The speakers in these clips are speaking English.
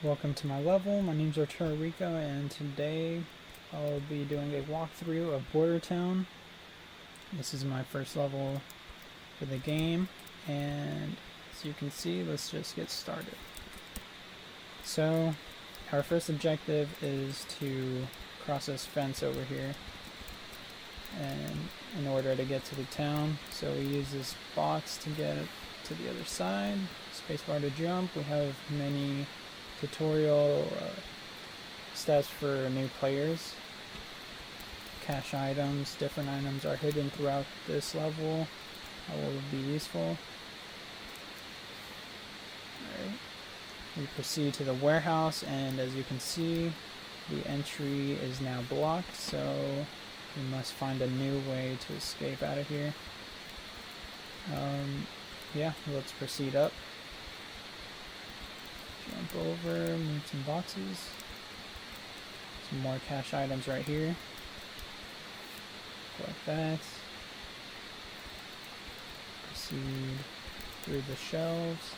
Welcome to my level. My name's Arturo Rico, and today I'll be doing a walkthrough of Border Town. This is my first level for the game, and as you can see, let's just get started. So, our first objective is to cross this fence over here, and in order to get to the town, so we use this box to get to the other side. Spacebar to jump. We have many tutorial steps for new players. Cache items, different items are hidden throughout this level that will be useful. Alright, we proceed to the warehouse, and as you can see, the entry is now blocked, so we must find a new way to escape out of here. Yeah, let's proceed up. Jump over, move some boxes. Some more cache items right here. Collect that. Proceed through the shelves.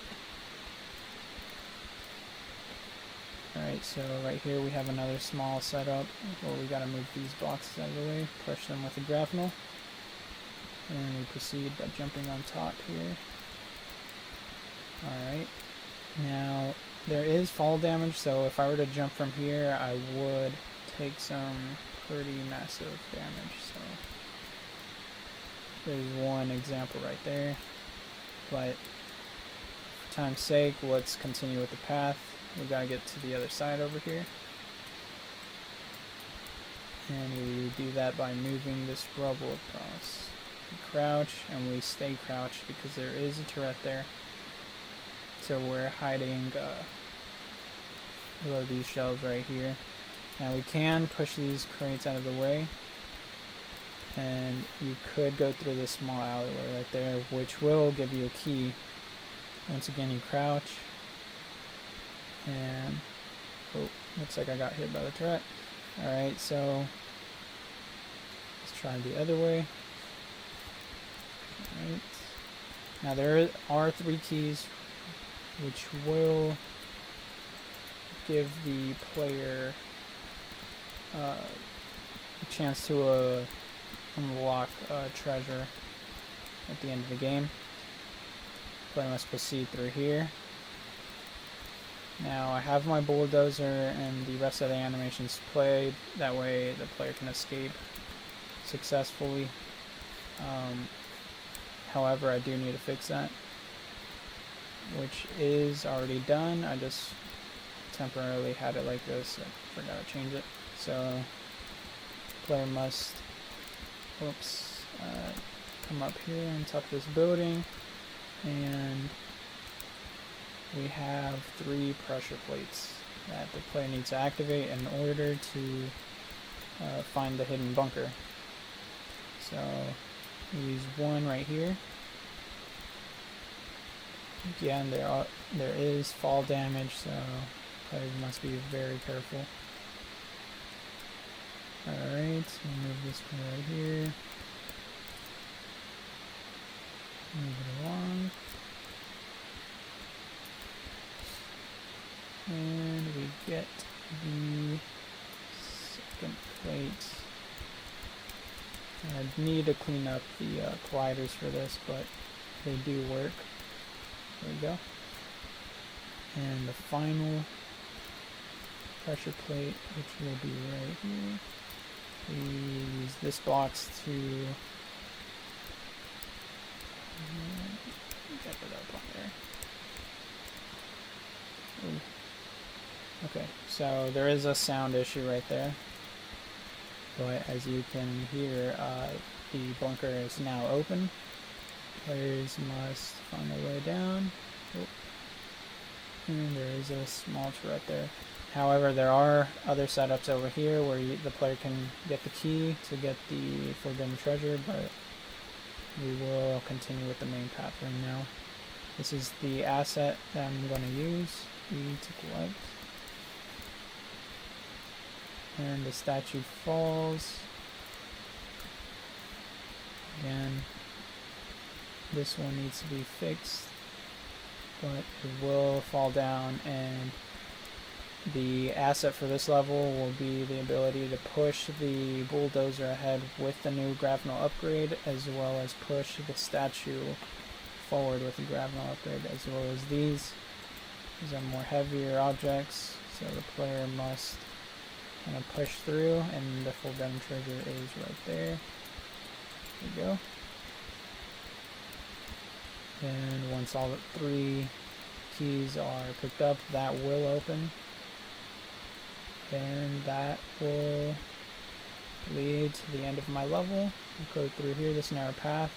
Alright, so right here we have another small setup where we gotta move these boxes out of the way, push them with a grapnel. And we proceed by jumping on top here. Alright, now there is fall damage, so if I were to jump from here, I would take some pretty massive damage. So there's one example right there. But for time's sake, let's continue with the path. We gotta get to the other side over here. And we do that by moving this rubble across. We crouch, and we stay crouched because there is a turret there. So we're hiding below these shelves right here. Now we can push these crates out of the way, and you could go through this small alleyway right there, which will give you a key. Once again, you crouch, and oh, looks like I got hit by the turret. Alright, so let's try the other way. Alright, now there are 3 keys, which will give the player a chance to unlock treasure at the end of the game. The player must proceed through here. Now I have my bulldozer and the rest of the animations played, that way the player can escape successfully. However, I do need to fix that, which is already done. I just temporarily had it like this. I forgot to change it. So player must come up here on top of this building, and we have 3 pressure plates that the player needs to activate in order to find the hidden bunker. So we use one right here. Again, there is fall damage, so players must be very careful. Alright, so move this one right here. Move it along. And we get the second plate. I need to clean up the colliders for this, but they do work. There we go. And the final pressure plate, which will be right here. We use this box to get it up on there. Ooh. Okay, so there is a sound issue right there, but as you can hear, the bunker is now open. Players must find their way down. Oh. And there is a small turret there. However, there are other setups over here where the player can get the key to get the forbidden treasure, but we will continue with the main path right now. This is the asset that I'm going to use, E to collect. And the statue falls. Again, this one needs to be fixed, but it will fall down, and The asset for this level will be the ability to push the bulldozer ahead with the new grapnel upgrade, as well as push the statue forward with the grapnel upgrade, as well as these. These are more heavier objects, so the player must kind of push through, and the full gun trigger is right there. There we go. And once all 3 keys are picked up, that will open. And that will lead to the end of my level. I'll go through here, this narrow path,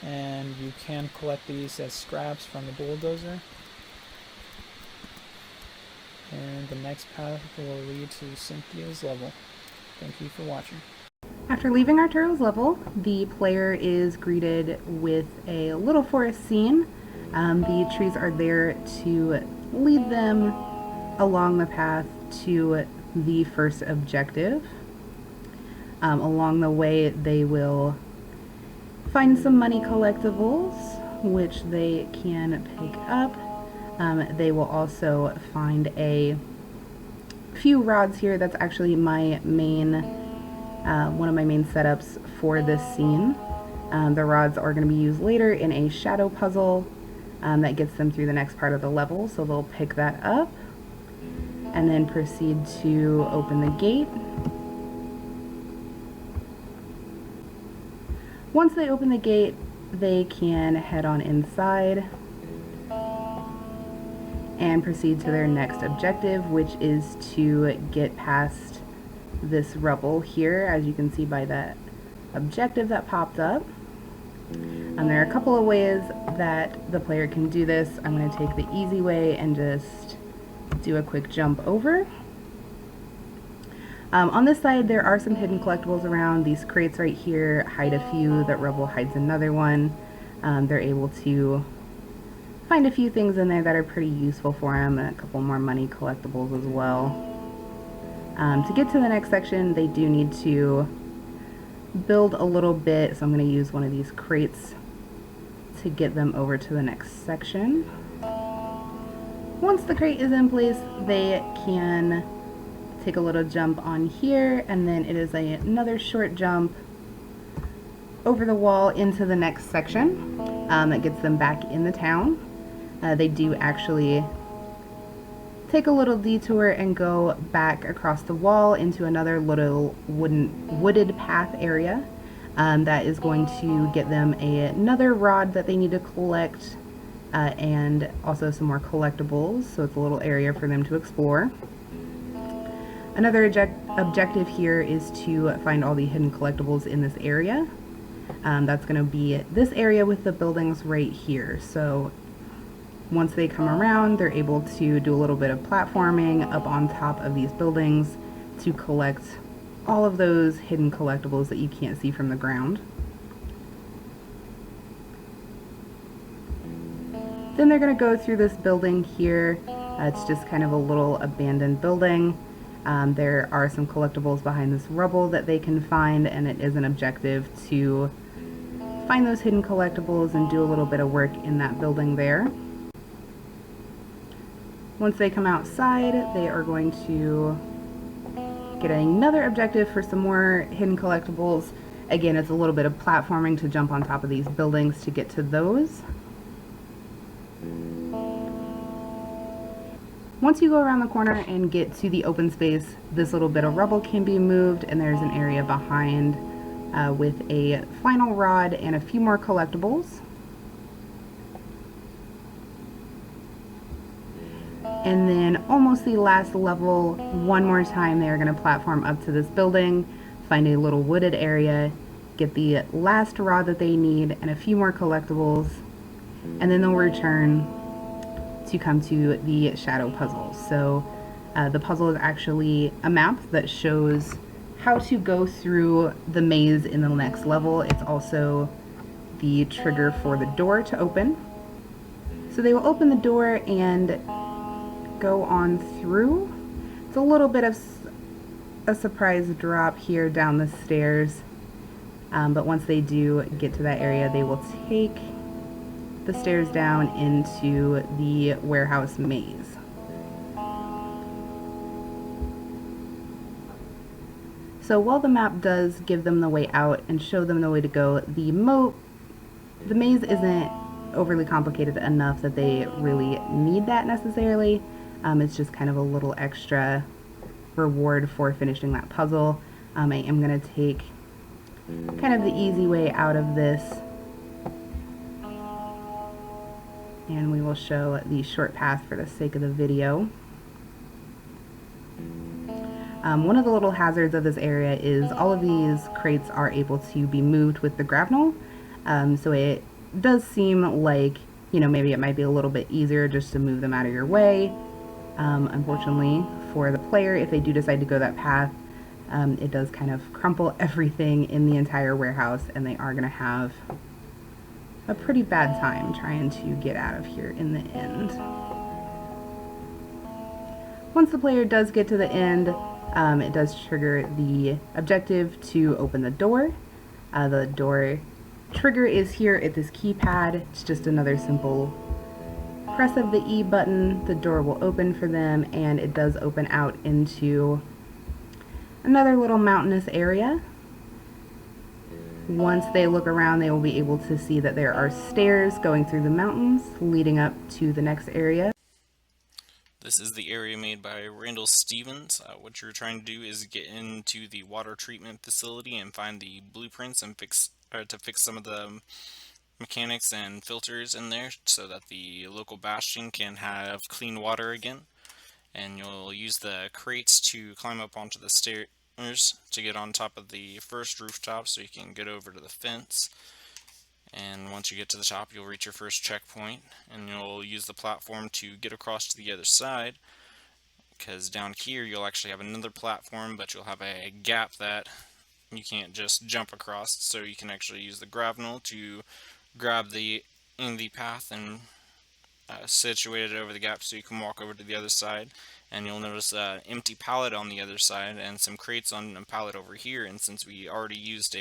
and you can collect these as scraps from the bulldozer. And the next path will lead to Cynthia's level. Thank you for watching. After leaving Arturo's level, the player is greeted with a little forest scene. The trees are there to lead them along the path to the first objective. Along the way, they will find some money collectibles, which they can pick up. They will also find a few rods here. That's actually my main, one of my main setups for this scene. The rods are going to be used later in a shadow puzzle that gets them through the next part of the level, so they'll pick that up and then proceed to open the gate. Once they open the gate, they can head on inside and proceed to their next objective, which is to get past this rubble here, as you can see by that objective that popped up. There are a couple of ways that the player can do this. I'm going to take the easy way and just do a quick jump over. On this side, there are some hidden collectibles around. These crates right here hide a few, that rubble hides another one. They're able to find a few things in there that are pretty useful for them, and a couple more money collectibles as well. To get to the next section, they do need to build a little bit, so I'm going to use one of these crates to get them over to the next section. Once the crate is in place, they can take a little jump on here, and then it is another short jump over the wall into the next section that gets them back in the town. They do actually take a little detour and go back across the wall into another little wooded path area that is going to get them another rod that they need to collect, and also some more collectibles, so it's a little area for them to explore. Another objective here is to find all the hidden collectibles in this area. That's going to be this area with the buildings right here. So once they come around, they're able to do a little bit of platforming up on top of these buildings to collect all of those hidden collectibles that you can't see from the ground. Then they're going to go through this building here. It's just kind of a little abandoned building. There are some collectibles behind this rubble that they can find, and it is an objective to find those hidden collectibles and do a little bit of work in that building there. Once they come outside, they are going to get another objective for some more hidden collectibles. Again, it's a little bit of platforming to jump on top of these buildings to get to those. Once you go around the corner and get to the open space, this little bit of rubble can be moved, and there's an area behind with a final rod and a few more collectibles. And then almost the last level, one more time they are going to platform up to this building, find a little wooded area, get the last rod that they need and a few more collectibles, and then they'll return to come to the shadow puzzle. So the puzzle is actually a map that shows how to go through the maze in the next level. It's also the trigger for the door to open. So they will open the door and go on through. It's a little bit of a surprise drop here down the stairs, but once they do get to that area, they will take the stairs down into the warehouse maze. So while the map does give them the way out and show them the way to go, the maze isn't overly complicated enough that they really need that necessarily. It's just kind of a little extra reward for finishing that puzzle. I am going to take kind of the easy way out of this, and we will show the short path for the sake of the video. One of the little hazards of this area is all of these crates are able to be moved with the grapnel, so it does seem like, you know, maybe it might be a little bit easier just to move them out of your way. Unfortunately for the player, if they do decide to go that path, it does kind of crumple everything in the entire warehouse, and they are going to have a pretty bad time trying to get out of here in the end. Once the player does get to the end, it does trigger the objective to open the door. The door trigger is here at this keypad. It's just another simple press of the E button. The door will open for them, and it does open out into another little mountainous area. Once they look around, they will be able to see that there are stairs going through the mountains leading up to the next area. This is the area made by Randall Stevens. What you're trying to do is get into the water treatment facility and find the blueprints and fix some of the mechanics and filters in there so that the local bastion can have clean water again. And you'll use the crates to climb up onto the stairs to get on top of the first rooftop so you can get over to the fence. And once you get to the top, you'll reach your first checkpoint, and you'll use the platform to get across to the other side, because down here you'll actually have another platform, but you'll have a gap that you can't just jump across, so you can actually use the grapnel to grab the path and situate it over the gap so you can walk over to the other side. And you'll notice an empty pallet on the other side and some crates on a pallet over here, and since we already used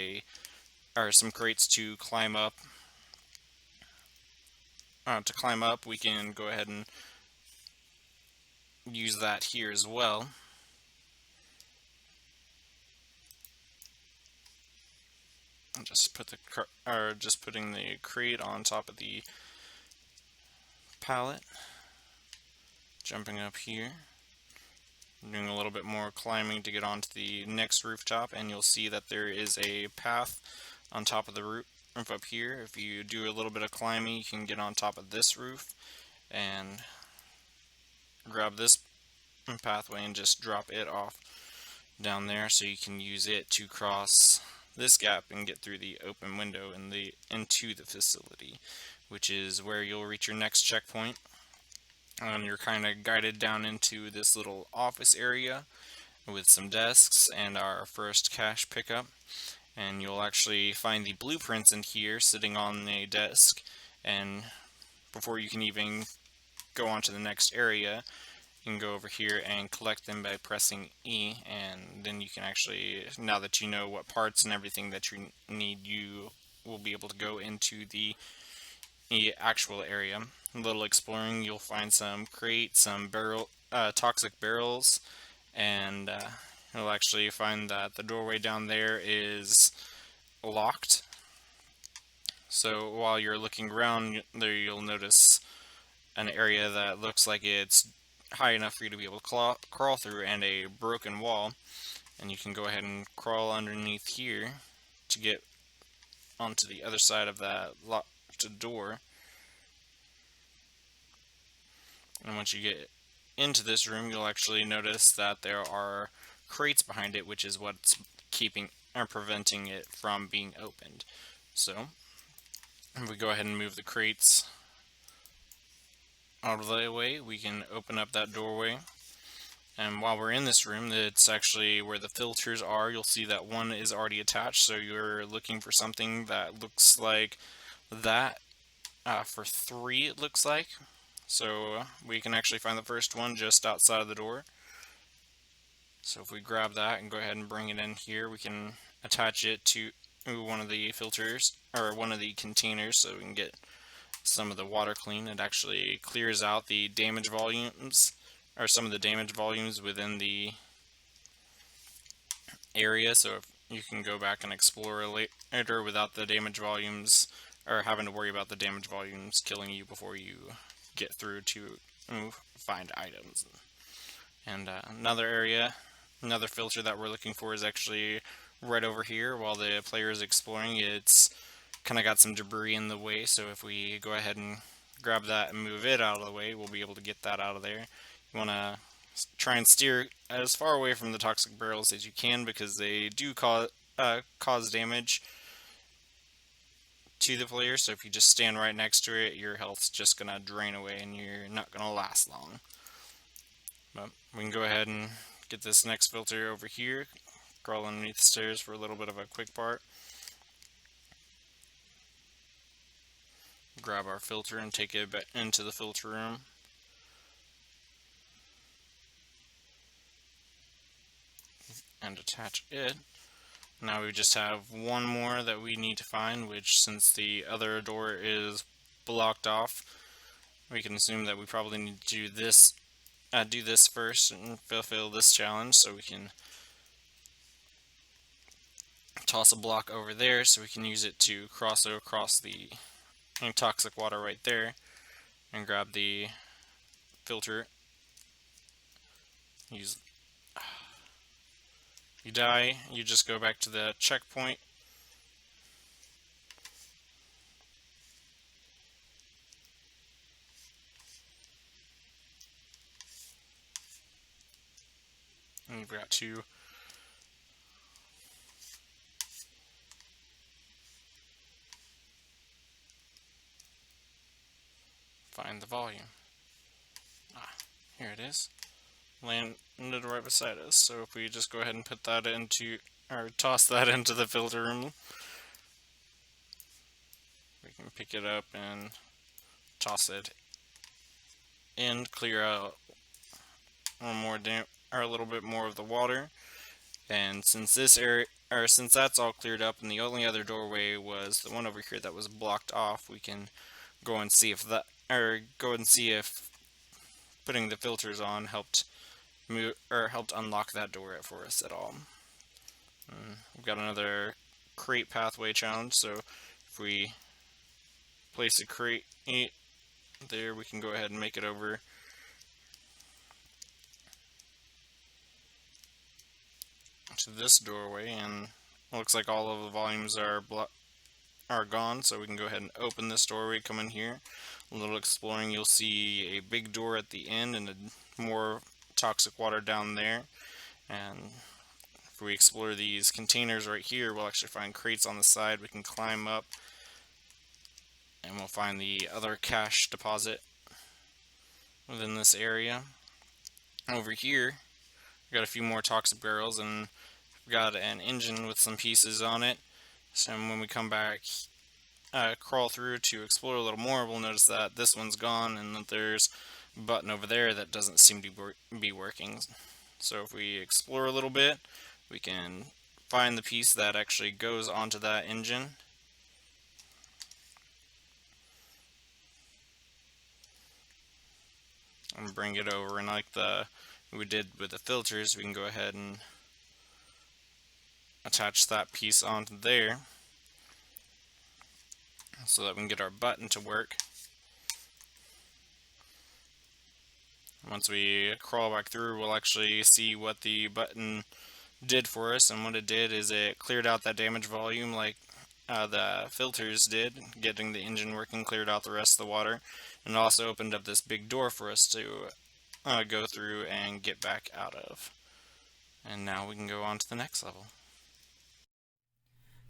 some crates to climb up, we can go ahead and use that here as well. And just putting the crate on top of the pallet, jumping up here, doing a little bit more climbing to get onto the next rooftop, and you'll see that there is a path on top of the roof up here. If you do a little bit of climbing, you can get on top of this roof and grab this pathway and just drop it off down there, so you can use it to cross this gap and get through the open window into the facility, which is where you'll reach your next checkpoint. And you're kind of guided down into this little office area with some desks and our first cash pickup. And you'll actually find the blueprints in here sitting on a desk, and before you can even go on to the next area, you can go over here and collect them by pressing E, and then you can actually, now that you know what parts and everything that you need, you will be able to go into the actual area. A little exploring, you'll find some crates, some toxic barrels, and you'll actually find that the doorway down there is locked. So while you're looking around there, you'll notice an area that looks like it's high enough for you to be able to crawl through, and a broken wall, and you can go ahead and crawl underneath here to get onto the other side of that locked door. And once you get into this room, you'll actually notice that there are crates behind it, which is what's preventing it from being opened. So if we go ahead and move the crates out of the way, we can open up that doorway. And while we're in this room, it's actually where the filters are. You'll see that one is already attached, so you're looking for something that looks like that. For 3, it looks like. So we can actually find the first one just outside of the door. So if we grab that and go ahead and bring it in here, we can attach it to one of the filters, or one of the containers, so we can get some of the water clean. It actually clears out the damage volumes, or some of the damage volumes within the area, so if you can go back and explore later without the damage volumes, or having to worry about the damage volumes killing you before you get through to find items. And another filter that we're looking for is actually right over here. While the player is exploring, it's kind of got some debris in the way, so if we go ahead and grab that and move it out of the way, we'll be able to get that out of there. You want to try and steer as far away from the toxic barrels as you can, because they do cause damage to the player, so if you just stand right next to it, your health's just going to drain away and you're not going to last long. But we can go ahead and get this next filter over here, crawl underneath the stairs for a little bit of a quick part. Grab our filter and take it back into the filter room. And attach it. Now we just have one more that we need to find, which, since the other door is blocked off, we can assume that we probably need to do this first and fulfill this challenge, so we can toss a block over there so we can use it to cross across the toxic water right there and grab the filter. You die, you just go back to the checkpoint. And you've got to find the volume. Here it is. Landed right beside us. So if we just go ahead and put that into, or toss that into the filter room, we can pick it up and toss it in, clear out a little bit more of the water. And since this area, or since that's all cleared up and the only other doorway was the one over here that was blocked off, we can go and see if putting the filters on helped unlock that door for us at all. We've got another crate pathway challenge, so if we place a crate there, we can go ahead and make it over to this doorway, and it looks like all of the volumes are gone, so we can go ahead and open this doorway, come in here. A little exploring, you'll see a big door at the end and more toxic water down there. And if we explore these containers right here, we'll actually find crates on the side. We can climb up and we'll find the other cash deposit within this area. Over here, we've got a few more toxic barrels, and we've got an engine with some pieces on it. So when we come back, crawl through to explore a little more, we'll notice that this one's gone and that there's a button over there that doesn't seem to be working. So if we explore a little bit, we can find the piece that actually goes onto that engine. And bring it over, and like we did with the filters, we can go ahead and attach that piece onto there so that we can get our button to work. Once we crawl back through, we'll actually see what the button did for us, and what it did is it cleared out that damage volume like the filters did, getting the engine working, cleared out the rest of the water, and also opened up this big door for us to go through and get back out of. And now we can go on to the next level.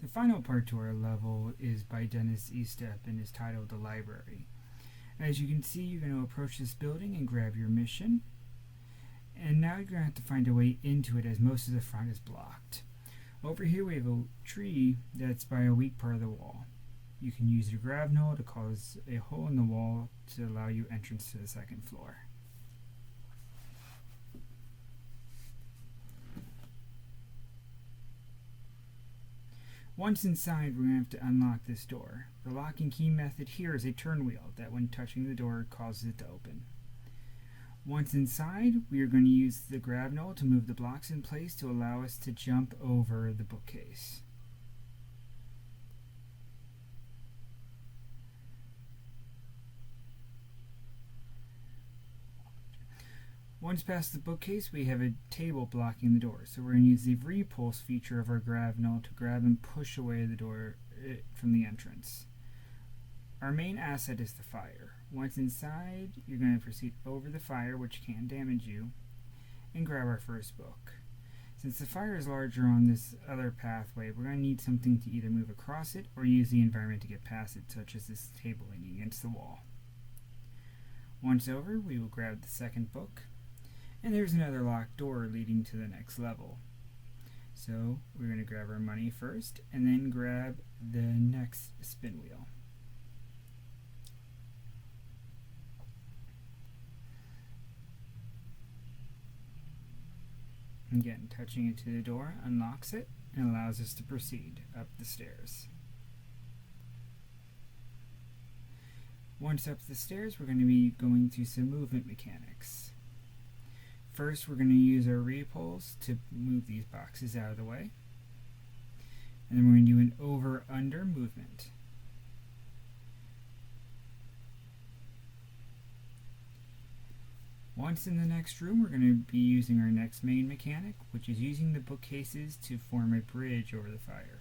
The final part to our level is by Dennis Estep and is titled The Library. As you can see, you're going to approach this building and grab your mission. And now you're going to have to find a way into it, as most of the front is blocked. Over here we have a tree that's by a weak part of the wall. You can use your grab-null to cause a hole in the wall to allow you entrance to the second floor. Once inside, we're going to have to unlock this door. The lock and key method here is a turn wheel that, when touching the door, causes it to open. Once inside, we are going to use the grab knoll to move the blocks in place to allow us to jump over the bookcase. Once past the bookcase, we have a table blocking the door, so we're going to use the repulse feature of our grab knoll to grab and push away the door from the entrance. Our main asset is the fire. Once inside, you're going to proceed over the fire, which can damage you, and grab our first book. Since the fire is larger on this other pathway, we're going to need something to either move across it or use the environment to get past it, such as this table leaning against the wall. Once over, we will grab the second book, and there's another locked door leading to the next level. So we're going to grab our money first, and then grab the next spin wheel. Again, touching it to the door unlocks it and allows us to proceed up the stairs. Once up the stairs, we're going to be going through some movement mechanics. First, we're going to use our repulse to move these boxes out of the way. And then we're going to do an over-under movement. Once in the next room, we're going to be using our next main mechanic, which is using the bookcases to form a bridge over the fire.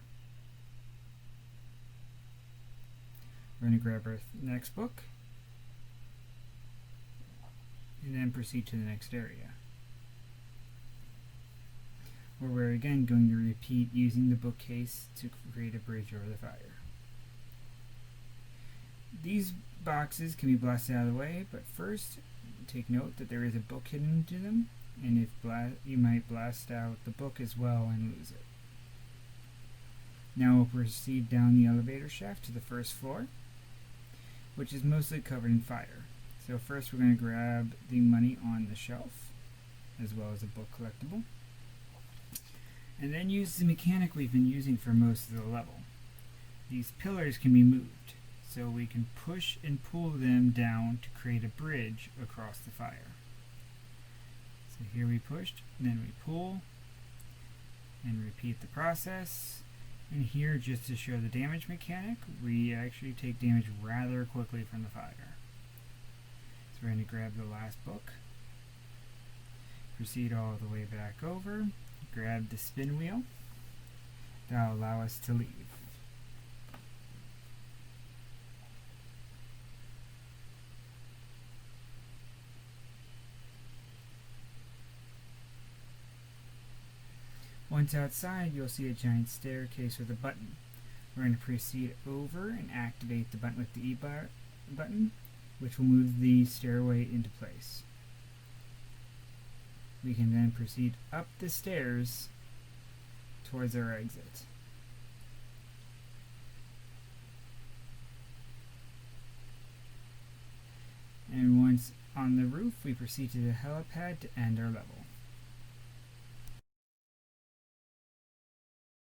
We're going to grab our next book, and then proceed to the next area, where we're again going to repeat using the bookcase to create a bridge over the fire. These boxes can be blasted out of the way, but first, take note that there is a book hidden into them, and if you might blast out the book as well and lose it. Now we'll proceed down the elevator shaft to the first floor, which is mostly covered in fire. So first we're going to grab the money on the shelf, as well as a book collectible, and then use the mechanic we've been using for most of the level. These pillars can be moved, so we can push and pull them down to create a bridge across the fire. So here we pushed, then we pull, and repeat the process. And here, just to show the damage mechanic, we actually take damage rather quickly from the fire. So we're going to grab the last book, proceed all the way back over, grab the spin wheel. That'll allow us to leave. Once outside, you'll see a giant staircase with a button. We're going to proceed over and activate the button with the E button, which will move the stairway into place. We can then proceed up the stairs towards our exit. And once on the roof, we proceed to the helipad to end our level.